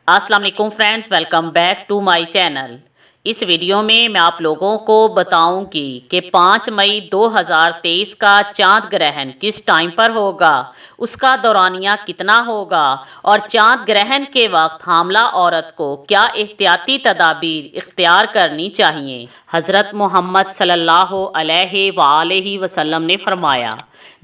अस्सलाम वालेकुम friends, welcome back to my channel. इस वीडियो में मैं आप लोगों को बताऊंगी कि 5 मई 2023 का चांद ग्रहण किस टाइम पर होगा, उसका दौरानिया कितना होगा और चांद ग्रहण के वक्त हामला औरत को क्या एहतियाती तदाबीर इख्तियार करनी चाहिए। हज़रत मोहम्मद सल्लल्लाहु अलैहि वसल्लम ने फरमाया,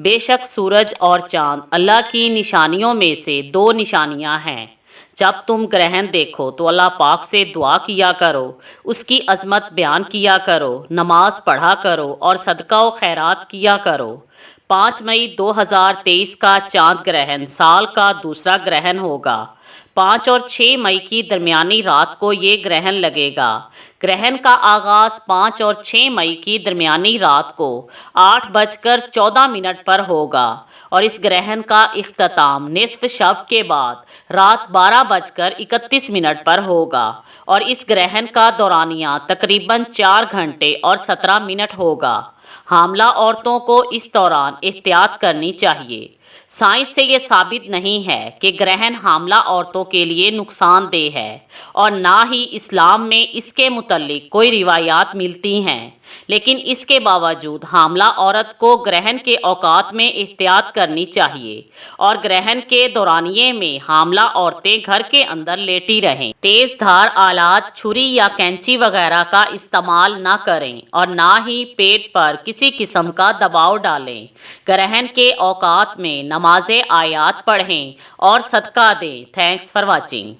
बेशक सूरज और चांद अल्लाह की निशानियों में से दो निशानियां हैं। जब तुम ग्रहण देखो तो अल्लाह पाक से दुआ किया करो, उसकी अज़मत बयान किया करो, नमाज पढ़ा करो और सदका व खैरात किया करो। 5 मई 2023 का चांद ग्रहण साल का दूसरा ग्रहण होगा। 5 और 6 मई की दरमियानी रात को ये ग्रहण लगेगा। ग्रहण का आगाज़ 5 और 6 मई की दरमियानी रात को 8:14 पर होगा और इस ग्रहण का इख्तिताम निस्फ शब के बाद रात 12:31 पर होगा और इस ग्रहण का दौरानिया तकरीबन 4 घंटे और 17 मिनट होगा। हामला औरतों को इस दौरान एहतियात करनी चाहिए। साइंस से ये साबित नहीं है कि ग्रहण हामला औरतों के लिए नुकसानदेह है और ना ही इस्लाम में इसके मुतल्लिक कोई रिवायात मिलती हैं, लेकिन इसके बावजूद हामला औरत को ग्रहण के औकात में एहतियात करनी चाहिए और ग्रहण के दौरानिए में हामला औरतें घर के अंदर लेटी रहें। तेज धार आलात, छुरी या कैंची वगैरह का इस्तेमाल ना करें और ना ही पेट पर किसी किस्म का दबाव डालें। ग्रहण के औकात में नमाज़े आयात पढ़ें और सदका दें। Thanks for watching.